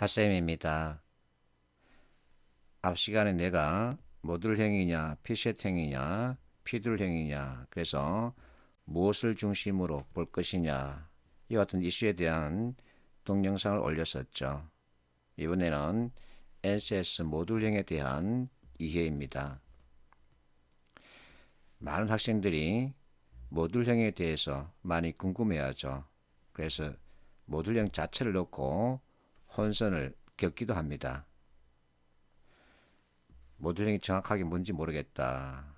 핫쌤입니다. 앞 시간에 내가 모듈형이냐, 피셋형이냐, 피둘형이냐, 그래서 무엇을 중심으로 볼 것이냐, 이 같은 이슈에 대한 동영상을 올렸었죠. 이번에는 NCS 모듈형에 대한 이해입니다. 많은 학생들이 모듈형에 대해서 많이 궁금해하죠. 그래서 모듈형 자체를 놓고 혼선을 겪기도 합니다. 모듈형이 정확하게 뭔지 모르겠다.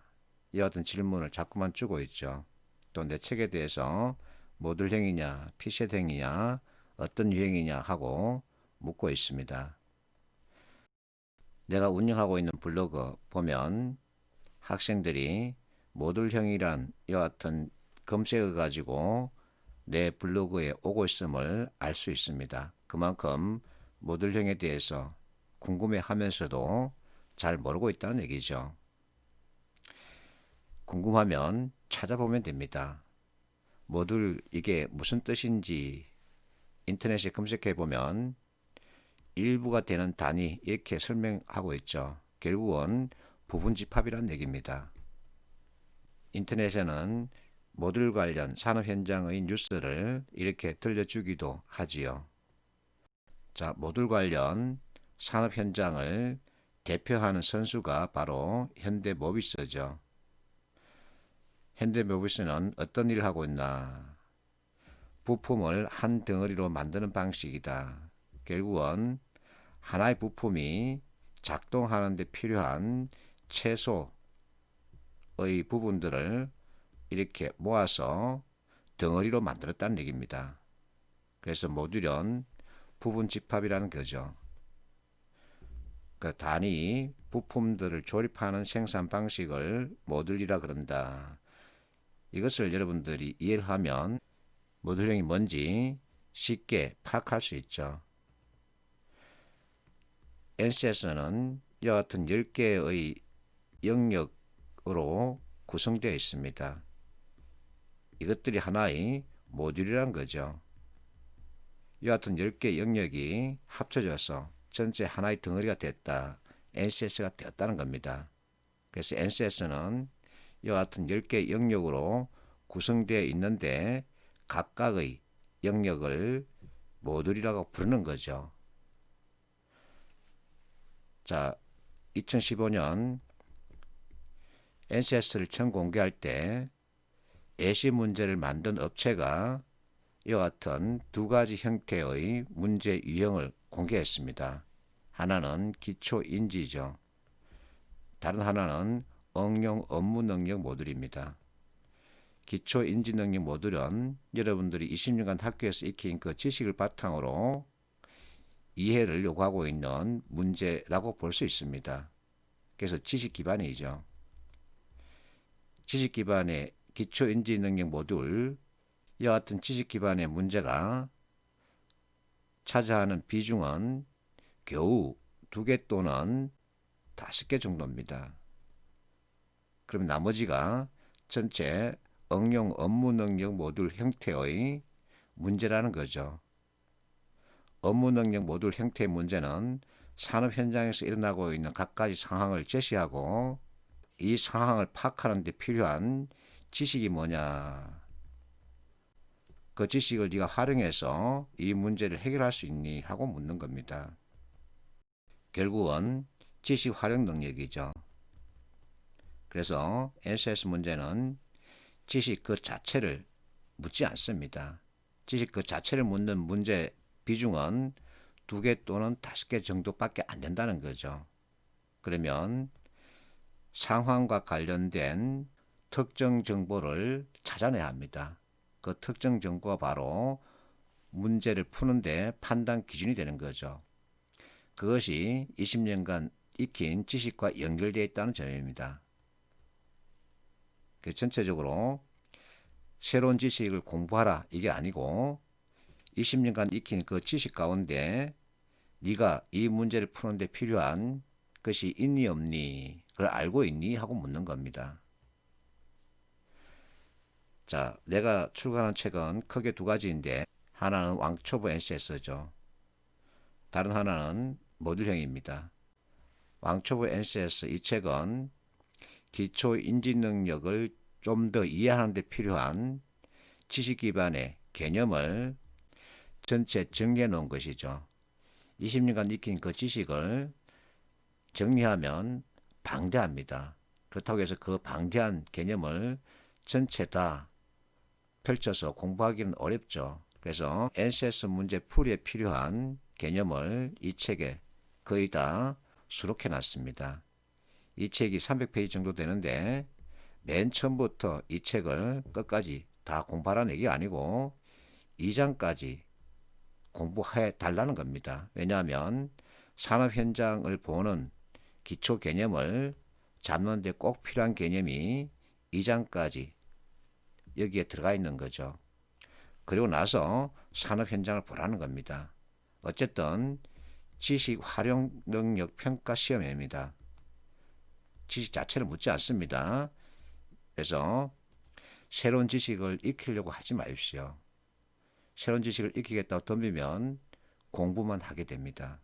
이와 같은 질문을 자꾸만 주고 있죠. 또 내 책에 대해서 모듈형이냐, 피셋형이냐, 어떤 유형이냐 하고 묻고 있습니다. 내가 운영하고 있는 블로그 보면 학생들이 모듈형이란 이와 같은 검색어 가지고 내 블로그에 오고 있음을 알 수 있습니다. 그만큼 모듈형에 대해서 궁금해 하면서도 잘 모르고 있다는 얘기죠. 궁금하면 찾아보면 됩니다. 모듈 이게 무슨 뜻인지 인터넷에 검색해 보면 일부가 되는 단위 이렇게 설명하고 있죠. 결국은 부분집합이라는 얘기입니다. 인터넷에는 모듈 관련 산업 현장의 뉴스를 이렇게 들려주기도 하지요. 자, 모듈 관련 산업 현장을 대표하는 선수가 바로 현대모비스죠. 현대모비스는 어떤 일을 하고 있나? 부품을 한 덩어리로 만드는 방식이다. 결국은 하나의 부품이 작동하는 데 필요한 최소의 부분들을 이렇게 모아서 덩어리로 만들었다는 얘기입니다. 그래서 모듈은 부분 집합이라는 거죠. 그 단위 부품들을 조립하는 생산 방식을 모듈이라 그런다. 이것을 여러분들이 이해를 하면 모듈형이 뭔지 쉽게 파악할 수 있죠. NCS는 이와 같은 10개의 영역으로 구성되어 있습니다. 이것들이 하나의 모듈이란 거죠. 이와 같은 10개 영역이 합쳐져서 전체 하나의 덩어리가 됐다. NCS가 되었다는 겁니다. 그래서 NCS는 이와 같은 10개 영역으로 구성되어 있는데 각각의 영역을 모듈이라고 부르는 거죠. 자, 2015년 NCS를 처음 공개할 때 예시 문제를 만든 업체가 이와 같은 두 가지 형태의 문제 유형을 공개했습니다. 하나는 기초인지죠. 다른 하나는 응용 업무 능력 모듈입니다. 기초인지 능력 모듈은 여러분들이 20년간 학교에서 익힌 그 지식을 바탕으로 이해를 요구하고 있는 문제라고 볼 수 있습니다. 그래서 지식 기반이죠. 지식 기반의 기초인지 능력 모듈, 이와 같은 지식 기반의 문제가 차지하는 비중은 겨우 2개 또는 5개 정도입니다. 그럼 나머지가 전체 응용 업무 능력 모듈 형태의 문제라는 거죠. 업무 능력 모듈 형태의 문제는 산업 현장에서 일어나고 있는 각가지 상황을 제시하고 이 상황을 파악하는 데 필요한 지식이 뭐냐, 그 지식을 네가 활용해서 이 문제를 해결할 수 있니 하고 묻는 겁니다. 결국은 지식 활용 능력이죠. 그래서 NCS 문제는 지식 그 자체를 묻지 않습니다. 지식 그 자체를 묻는 문제 비중은 2개 또는 5개 정도밖에 안 된다는 거죠. 그러면 상황과 관련된 특정 정보를 찾아내야 합니다. 그 특정 정보가 바로 문제를 푸는데 판단 기준이 되는 거죠. 그것이 20년간 익힌 지식과 연결되어 있다는 점입니다. 전체적으로 새로운 지식을 공부하라 이게 아니고 20년간 익힌 그 지식 가운데 네가 이 문제를 푸는데 필요한 것이 있니 없니, 그걸 알고 있니 하고 묻는 겁니다. 자, 내가 출간한 책은 크게 2가지인데 하나는 왕초보 NCS죠. 다른 하나는 모듈형입니다. 왕초보 NCS 이 책은 기초 인지 능력을 좀 더 이해하는 데 필요한 지식 기반의 개념을 전체 정리해 놓은 것이죠. 20년간 익힌 그 지식을 정리하면 방대합니다. 그렇다고 해서 그 방대한 개념을 전체 다 펼쳐서 공부하기는 어렵죠. 그래서 NCS 문제 풀이에 필요한 개념을 이 책에 거의 다 수록해 놨습니다. 이 책이 300페이지 정도 되는데 맨 처음부터 이 책을 끝까지 다 공부하라는 얘기가 아니고 2장까지 공부해 달라는 겁니다. 왜냐하면 산업 현장을 보는 기초 개념을 잡는 데 꼭 필요한 개념이 2장까지 여기에 들어가 있는 거죠. 그리고 나서 산업 현장을 보라는 겁니다. 어쨌든 지식 활용 능력 평가 시험입니다. 지식 자체를 묻지 않습니다. 그래서 새로운 지식을 익히려고 하지 마십시오. 새로운 지식을 익히겠다고 덤비면 공부만 하게 됩니다.